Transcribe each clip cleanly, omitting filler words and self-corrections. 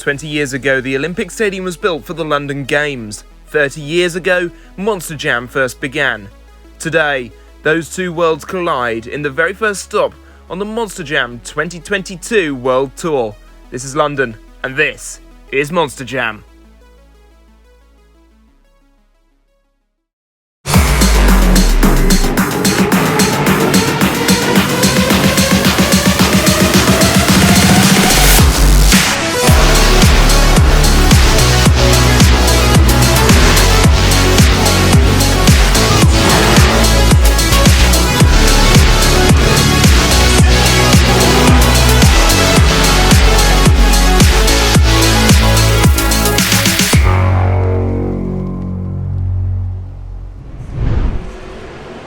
20 years ago, the Olympic Stadium was built for the London Games. 30 years ago, Monster Jam first began. Today, those two worlds collide in the very first stop on the Monster Jam 2022 World Tour. This is London, and this is Monster Jam.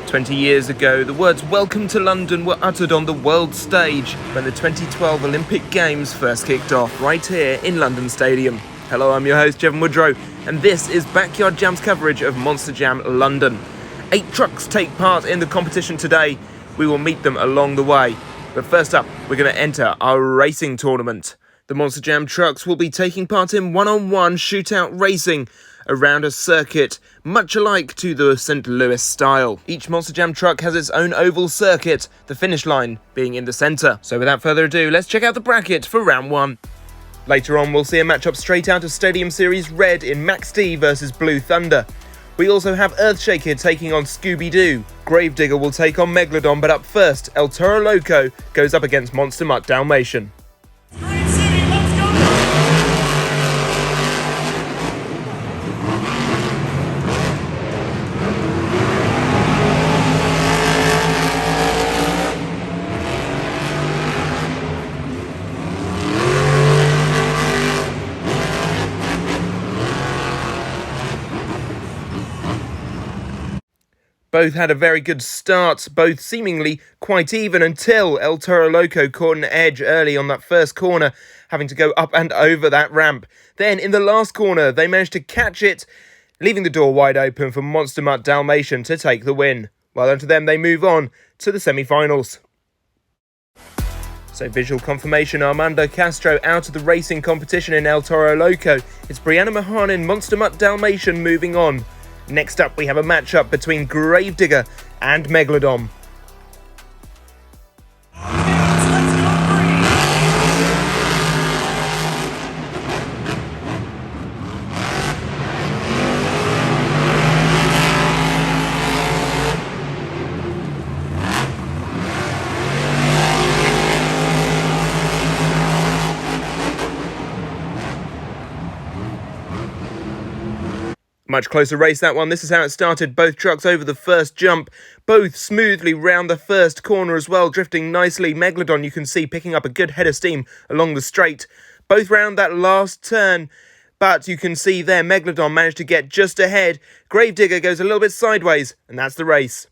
"20 years ago, the words "Welcome to London" were uttered on the world stage when the 2012 Olympic Games first kicked off right here in London Stadium. Hello, I'm your host, Jevon Woodrow, and this is Backyard Jam's coverage of Monster Jam London. 8 trucks take part in the competition today. We will meet them along the way. But first up, we're going to enter our racing tournament. The Monster Jam trucks will be taking part in one-on-one shootout racing around a circuit, much alike to the St. Louis style. Each Monster Jam truck has its own oval circuit, the finish line being in the centre. So without further ado, let's check out the bracket for round 1. Later on, we'll see a matchup straight out of Stadium Series Red in MaxD versus Blue Thunder. We also have Earthshaker taking on Scooby-Doo. Gravedigger will take on Megalodon, but up first, eltoroloco goes up against monstermuttdalmation. Both had a very good start, both seemingly quite even until eltoroloco caught an edge early on that first corner, having to go up and over that ramp. Then in the last corner, they managed to catch it, leaving the door wide open for monstermuttdalmation to take the win. Well done to them, they move on to the semi-finals. So visual confirmation, Armando Castro out of the racing competition in eltoroloco. It's Brianna Mohan in monstermuttdalmation moving on. Next up, we have a matchup between Gravedigger and Megalodon. Much closer race, that one. This is how it started. Both trucks over the first jump, both smoothly round the first corner as well, drifting nicely. Megalodon, you can see, picking up a good head of steam along the straight. Both round that last turn, but you can see there, Megalodon managed to get just ahead. Gravedigger goes a little bit sideways, and that's the race.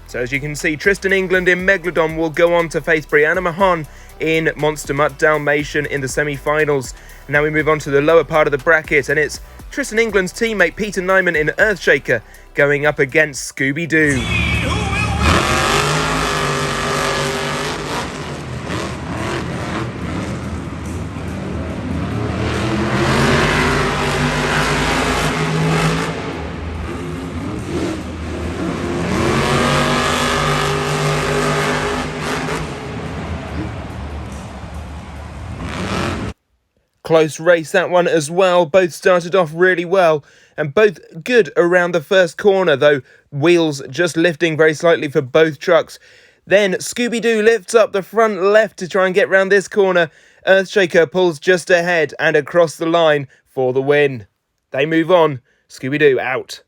So as you can see, Tristan England in Megalodon will go on to face Brianna Mohan in monstermuttdalmation in the semi-finals. Now we move on to the lower part of the bracket, and it's Tristan England's teammate Peter Neumann in Earthshaker going up against Scooby-Doo. Close race, that one as well. Both started off really well and both good around the first corner, though wheels just lifting very slightly for both trucks. Then Scooby-Doo lifts up the front left to try and get round this corner. Earthshaker pulls just ahead and across the line for the win. They move on. Scooby-Doo out.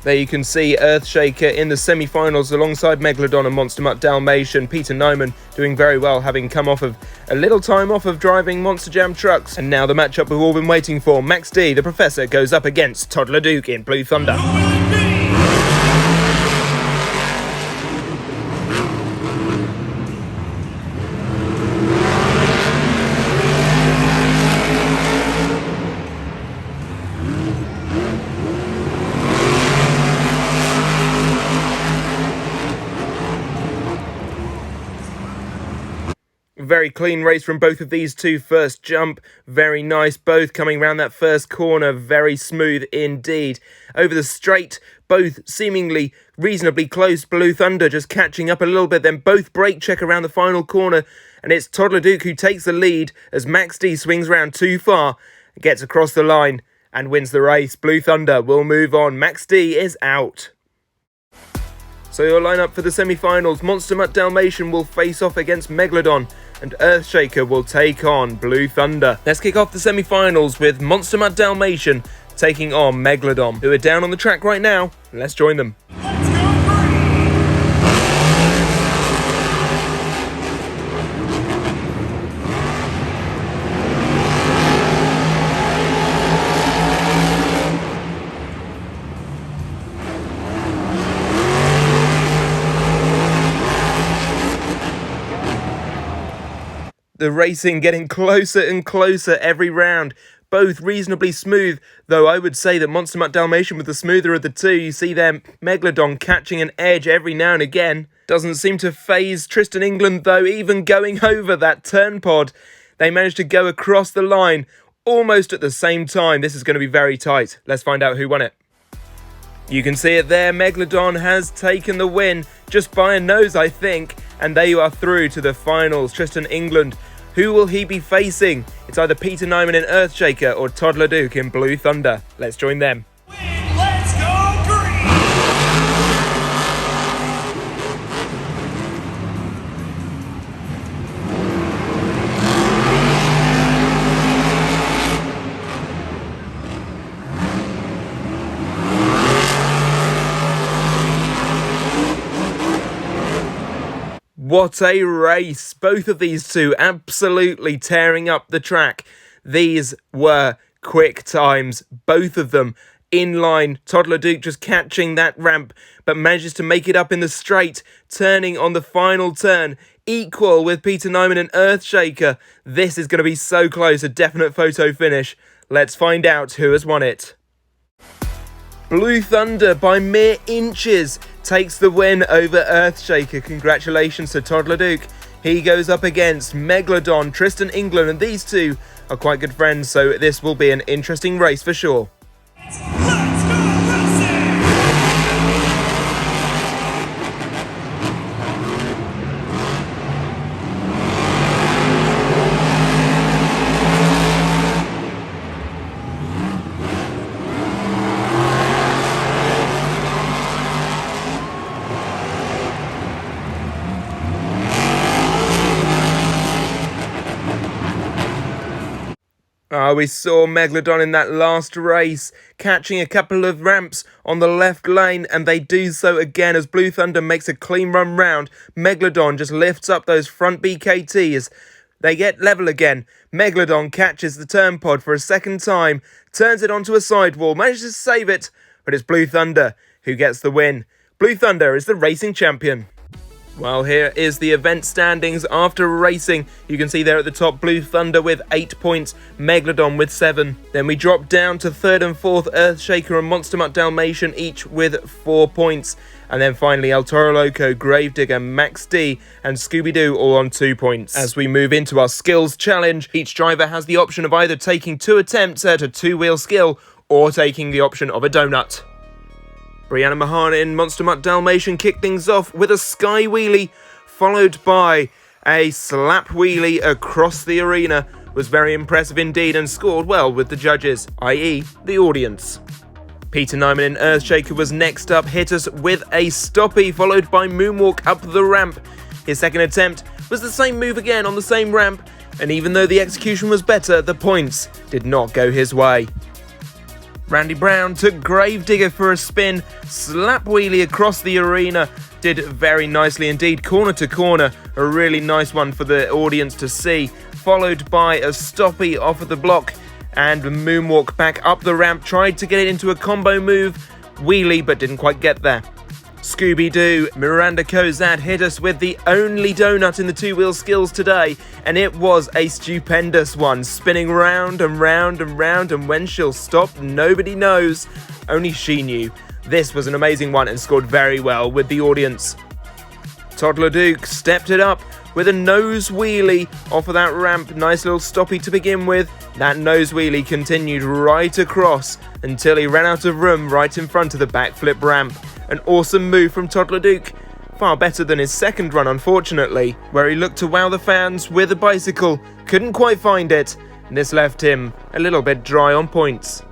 There you can see Earthshaker in the semi-finals alongside Megalodon and monstermuttdalmation. Peter Neumann doing very well, having come off of a little time off of driving Monster Jam trucks. And now the matchup we've all been waiting for. MaxD, the Professor, goes up against Toddler Duke in Blue Thunder. very clean race from both of these two. First jump, very nice. Both coming around that first corner, very smooth indeed. Over the straight, both seemingly reasonably close. Blue Thunder just catching up a little bit, then both brake check around the final corner. And it's Toddler Duke who takes the lead as MaxD swings round too far, gets across the line and wins the race. Blue Thunder will move on. MaxD is out. So your lineup for the semi-finals: monstermuttdalmation will face off against Megalodon, and Earthshaker will take on Blue Thunder. Let's kick off the semi-finals with monstermuttdalmation taking on Megalodon, who are down on the track right now. Let's join them. The racing getting closer and closer every round. Both reasonably smooth, though I would say that monstermuttdalmation was the smoother of the two. You see there, Megalodon catching an edge every now and again. Doesn't seem to faze Tristan England, though, even going over that turn pod. They managed to go across the line almost at the same time. This is going to be very tight. Let's find out who won it. You can see it there. Megalodon has taken the win just by a nose, I think. And they are through to the finals. Tristan England, who will he be facing? It's either Peter Neumann in Earthshaker or Toddler Duke in Blue Thunder. Let's join them. Let's go green! What a race! Both of these two absolutely tearing up the track. These were quick times, both of them in line. Toddler Duke just catching that ramp, but manages to make it up in the straight, turning on the final turn. Equal with Peter Neumann and Earthshaker. This is going to be so close, a definite photo finish. Let's find out who has won it. Blue Thunder, by mere inches, takes the win over Earthshaker. Congratulations to Toddler Duke. He goes up against Megalodon, Tristan England, and these two are quite good friends, so this will be an interesting race for sure. Let's go racing! We saw Megalodon in that last race, catching a couple of ramps on the left lane, and they do so again as Blue Thunder makes a clean run round. Megalodon just lifts up those front BKTs. They get level again. Megalodon catches the turn pod for a second time, turns it onto a sidewall, manages to save it, but it's Blue Thunder who gets the win. Blue Thunder is the racing champion. Well, here is the event standings after racing. You can see there at the top, Blue Thunder with 8 points, Megalodon with 7. Then we drop down to 3rd and 4th, Earthshaker and monstermuttdalmation, each with 4 points. And then finally, eltoroloco, gravedigger, MaxD and Scooby-Doo all on 2 points. As we move into our skills challenge, each driver has the option of either taking 2 attempts at a 2-wheel skill or taking the option of a donut. Brianna Mohan in monstermuttdalmation kicked things off with a sky wheelie, followed by a slap wheelie across the arena. Was very impressive indeed and scored well with the judges, i.e. the audience. Peter Neumann in Earthshaker was next up, hit us with a stoppie, followed by moonwalk up the ramp. His second attempt was the same move again on the same ramp, and even though the execution was better, the points did not go his way. Randy Brown took Gravedigger for a spin, slap wheelie across the arena, did very nicely indeed, corner to corner, a really nice one for the audience to see, followed by a stoppie off of the block and a moonwalk back up the ramp, tried to get it into a combo move, wheelie but didn't quite get there. Scooby-Doo, Miranda Kozad hit us with the only donut in the 2-wheel skills today, and it was a stupendous one, spinning round and round and round, and when she'll stop, nobody knows. Only she knew. This was an amazing one and scored very well with the audience. Toddler Duke stepped it up with a nose wheelie off of that ramp. Nice little stoppie to begin with. That nose wheelie continued right across until he ran out of room right in front of the backflip ramp. An awesome move from Toddler Duke. Far better than his second run, unfortunately, where he looked to wow the fans with a bicycle. Couldn't quite find it, and this left him a little bit dry on points.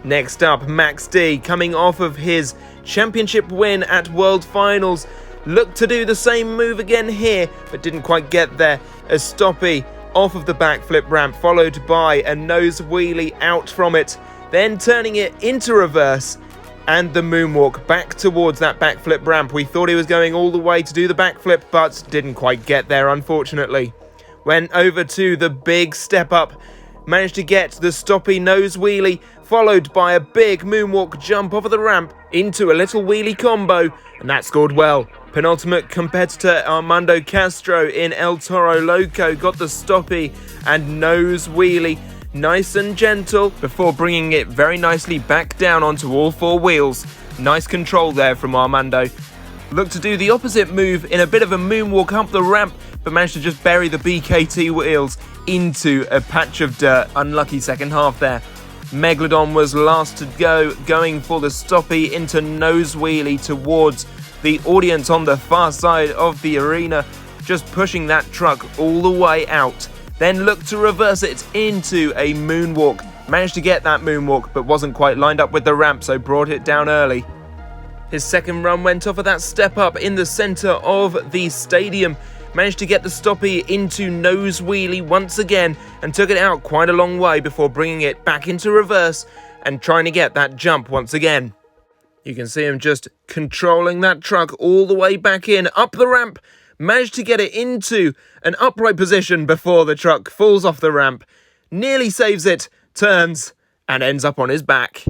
Next up, MaxD, coming off of his championship win at World Finals. Looked to do the same move again here, but didn't quite get there. A stoppie off of the backflip ramp, followed by a nose wheelie out from it, then turning it into reverse, and the moonwalk back towards that backflip ramp. We thought he was going all the way to do the backflip, but didn't quite get there, unfortunately. Went over to the big step up, managed to get the stoppie nose wheelie, followed by a big moonwalk jump off of the ramp into a little wheelie combo, and that scored well. Penultimate competitor Armando Castro in eltoroloco got the stoppie and nose wheelie, nice and gentle, before bringing it very nicely back down onto all four wheels. Nice control there from Armando. Looked to do the opposite move in a bit of a moonwalk up the ramp, but managed to just bury the BKT wheels into a patch of dirt. Unlucky second half there. Megalodon was last to go, going for the stoppie into nose wheelie towards the audience on the far side of the arena, just pushing that truck all the way out. Then looked to reverse it into a moonwalk. Managed to get that moonwalk, but wasn't quite lined up with the ramp, so brought it down early. His second run went off of that step up in the center of the stadium. Managed to get the stoppie into nose wheelie once again and took it out quite a long way before bringing it back into reverse and trying to get that jump once again. You can see him just controlling that truck all the way back in, up the ramp. Managed to get it into an upright position before the truck falls off the ramp. Nearly saves it, turns, and ends up on his back.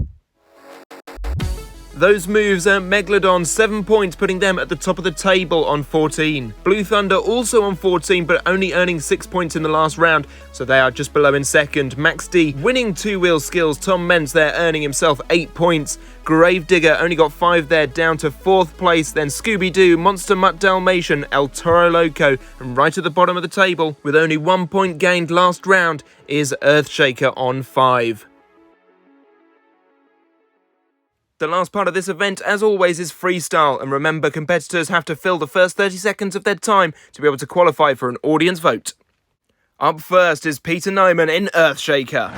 Those moves earned Megalodon 7 points, putting them at the top of the table on 14. Blue Thunder also on 14, but only earning 6 points in the last round, so they are just below in second. MaxD winning two-wheel skills. Tom Mentz there earning himself 8 points. Gravedigger only got 5 there, down to 4th place. Then monstermuttdalmation, eltoroloco, and right at the bottom of the table, with only 1 point gained last round, is Earthshaker on 5. The last part of this event, as always, is freestyle, and remember, competitors have to fill the first 30 seconds of their time to be able to qualify for an audience vote. Up first is Peter Neumann in Earthshaker.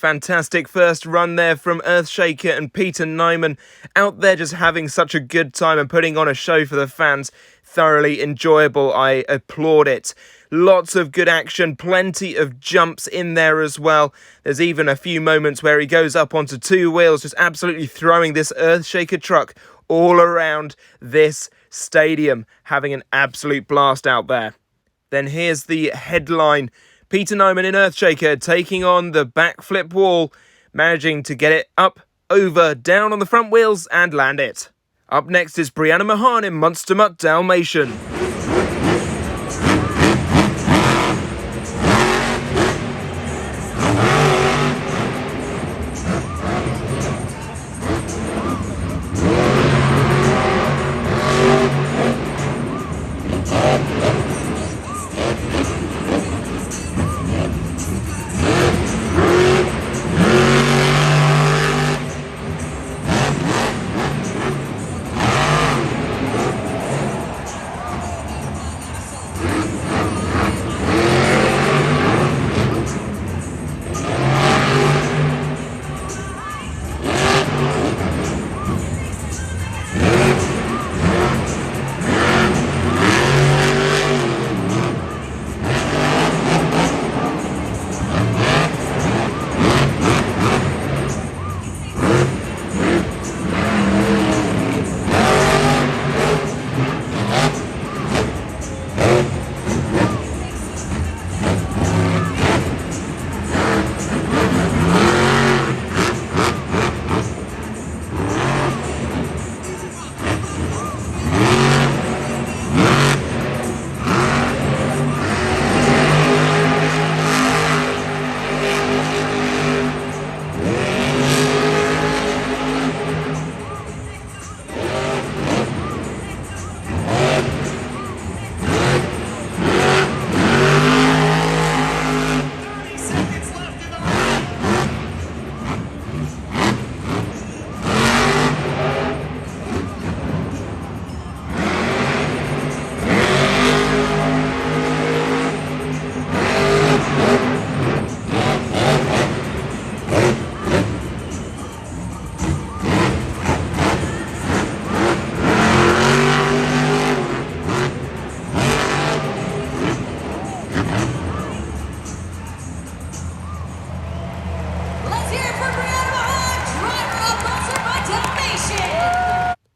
Fantastic first run there from Earthshaker and Peter Neumann, out there just having such a good time and putting on a show for the fans. Thoroughly enjoyable, I applaud it. Lots of good action, plenty of jumps in there as well. There's even a few moments where he goes up onto two wheels, just absolutely throwing this Earthshaker truck all around this stadium, having an absolute blast out there. Then here's the headline. Peter Neumann in Earthshaker taking on the backflip wall, managing to get it up, over, down on the front wheels and land it. Up next is Brianna Mohan in monstermuttdalmation.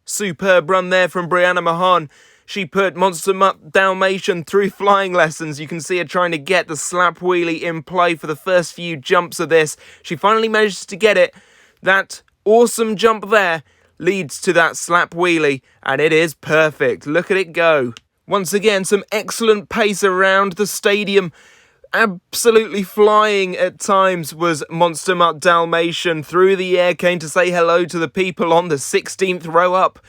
Superb run there from Brianna Mohan. She put Monster Mutt Dalmatian through flying lessons. You can see her trying to get the slap wheelie in play for the first few jumps of this. She finally manages to get it. That awesome jump there leads to that slap wheelie, and it is perfect. Look at it go. Once again, some excellent pace around the stadium. Absolutely flying at times was Monster Mutt Dalmatian. Through the air came to say hello to the people on the 16th row up.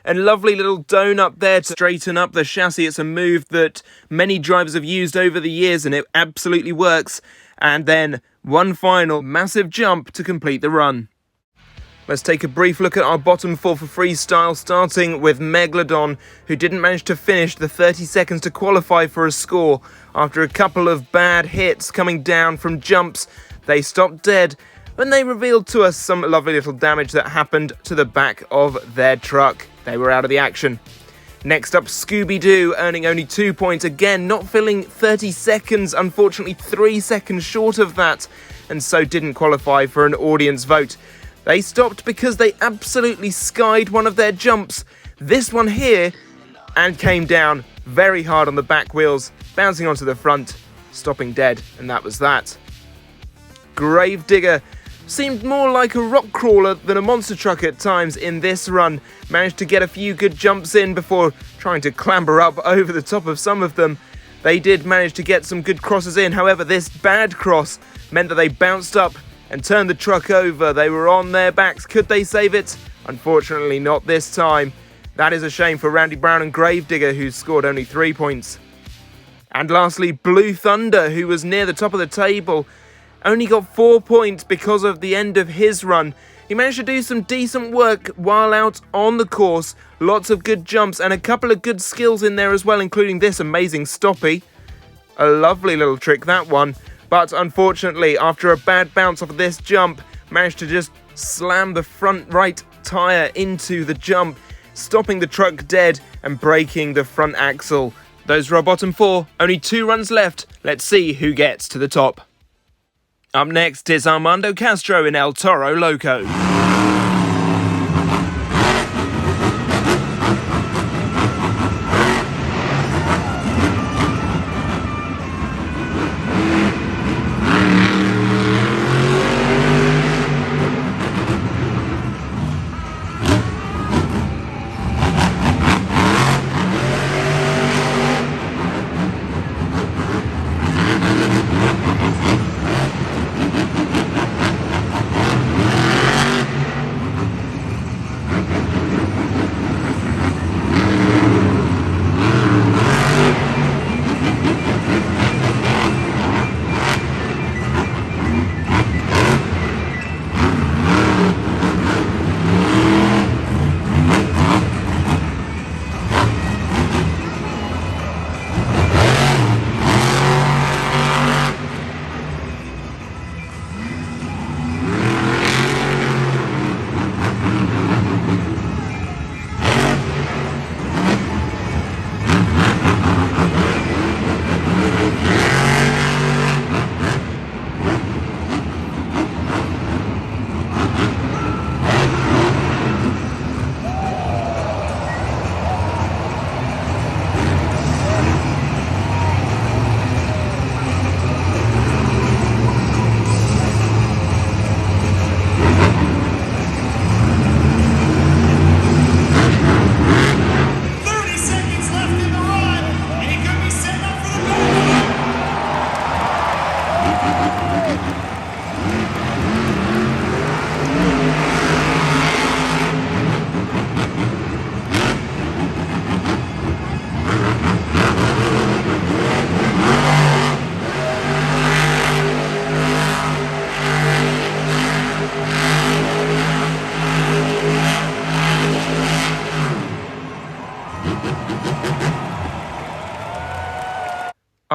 And lovely little donut there to straighten up the chassis. It's a move that many drivers have used over the years and it absolutely works. And then one final massive jump to complete the run. Let's take a brief look at our bottom four for freestyle, starting with Megalodon, who didn't manage to finish the 30 seconds to qualify for a score. After a couple of bad hits coming down from jumps, they stopped dead when they revealed to us some lovely little damage that happened to the back of their truck. They were out of the action. Next up, Scooby-Doo, earning only 2 points. Again, not filling 30 seconds, unfortunately 3 seconds short of that, and so didn't qualify for an audience vote. They stopped because they absolutely skied one of their jumps, this one here, and came down very hard on the back wheels, bouncing onto the front, stopping dead, and that was that. Gravedigger seemed more like a rock crawler than a monster truck at times in this run. Managed to get a few good jumps in before trying to clamber up over the top of some of them. They did manage to get some good crosses in, however this bad cross meant that they bounced up and turned the truck over. They were on their backs. Could they save it? Unfortunately not this time. That is a shame for Randy Brown and Gravedigger, who scored only 3 points. And lastly, Blue Thunder, who was near the top of the table, only got 4 points because of the end of his run. He managed to do some decent work while out on the course. Lots of good jumps and a couple of good skills in there as well, including this amazing stoppie. A lovely little trick, that one. but unfortunately, after a bad bounce off of this jump, managed to just slam the front right tyre into the jump, stopping the truck dead and breaking the front axle. Those are our bottom 4, only 2 runs left. Let's see who gets to the top. Up next is Armando Castro in El Toro Loco.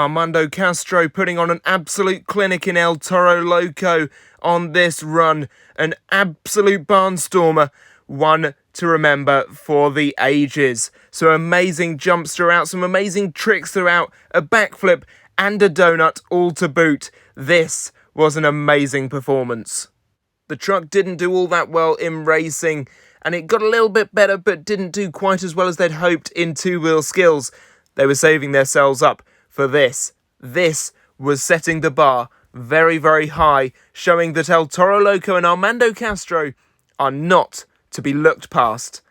Armando Castro putting on an absolute clinic in El Toro Loco on this run. An absolute barnstormer, one to remember for the ages. Some amazing jumps throughout, some amazing tricks throughout, a backflip and a donut all to boot. This was an amazing performance. The truck didn't do all that well in racing, and it got a little bit better but didn't do quite as well as they'd hoped in two-wheel skills. They were saving themselves up for this. This was setting the bar very, very high, showing that El Toro Loco and Armando Castro are not to be looked past.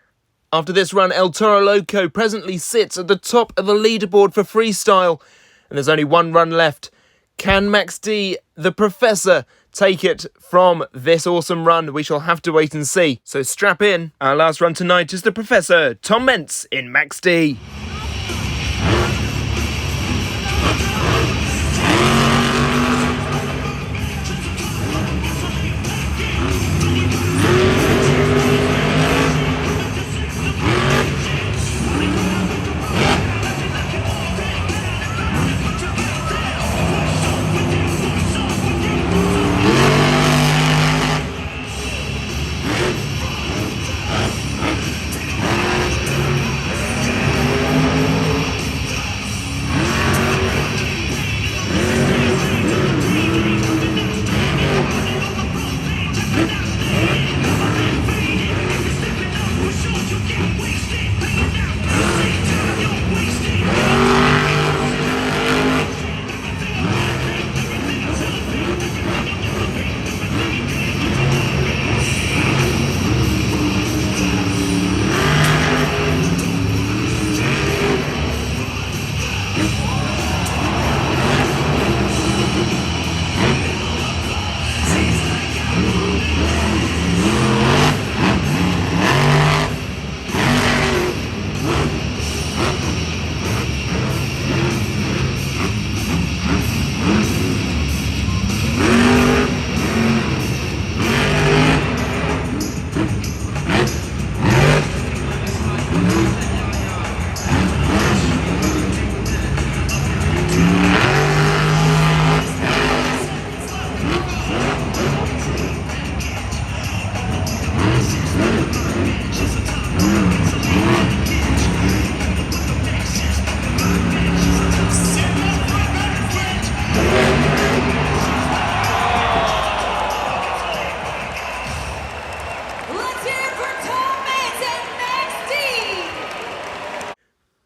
After this run, El Toro Loco presently sits at the top of the leaderboard for freestyle, and there's only one run left. Can MaxD, the professor, take it from this awesome run? We shall have to wait and see. So strap in. Our last run tonight is the professor, Tom Mentz in MaxD.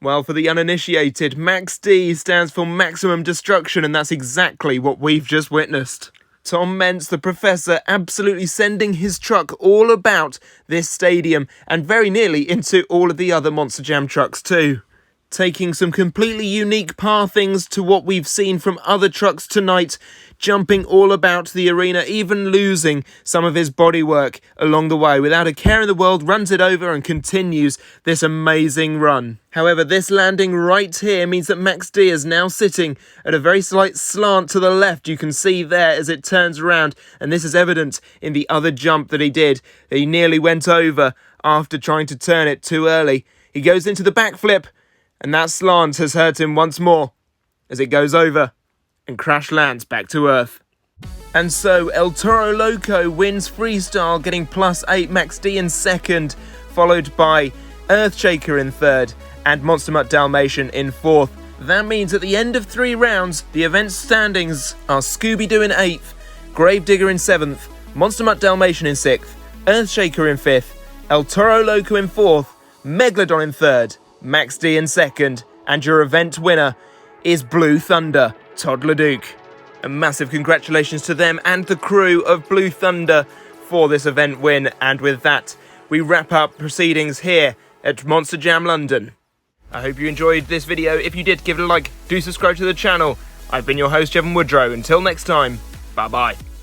Well, for the uninitiated, MaxD stands for maximum destruction, and that's exactly what we've just witnessed. Tom Mentz, the professor, absolutely sending his truck all about this stadium and very nearly into all of the other Monster Jam trucks too. Taking some completely unique pathings to what we've seen from other trucks tonight, jumping all about the arena, even losing some of his bodywork along the way. Without a care in the world, runs it over and continues this amazing run. However, this landing right here means that MaxD is now sitting at a very slight slant to the left. You can see there as it turns around, and this is evident in the other jump that he did. He nearly went over after trying to turn it too early. He goes into the backflip, and that slant has hurt him once more as it goes over and crash lands back to Earth. And so eltoroloco wins freestyle, getting +8, MaxD in second, followed by Earthshaker in third and monstermuttdalmation in fourth. That means at the end of 3 rounds, the event standings are Scooby-Doo in 8th, Gravedigger in 7th, monstermuttdalmation in 6th, Earthshaker in 5th, eltoroloco in 4th, megalodon in 3rd, MaxD in 2nd, and your event winner is Blue Thunder, Toddler Duke. A massive congratulations to them and the crew of Blue Thunder for this event win. And with that, we wrap up proceedings here at Monster Jam London. I hope you enjoyed this video. If you did, give it a like, do subscribe to the channel. I've been your host, Jevon Woodrow. Until next time, bye-bye.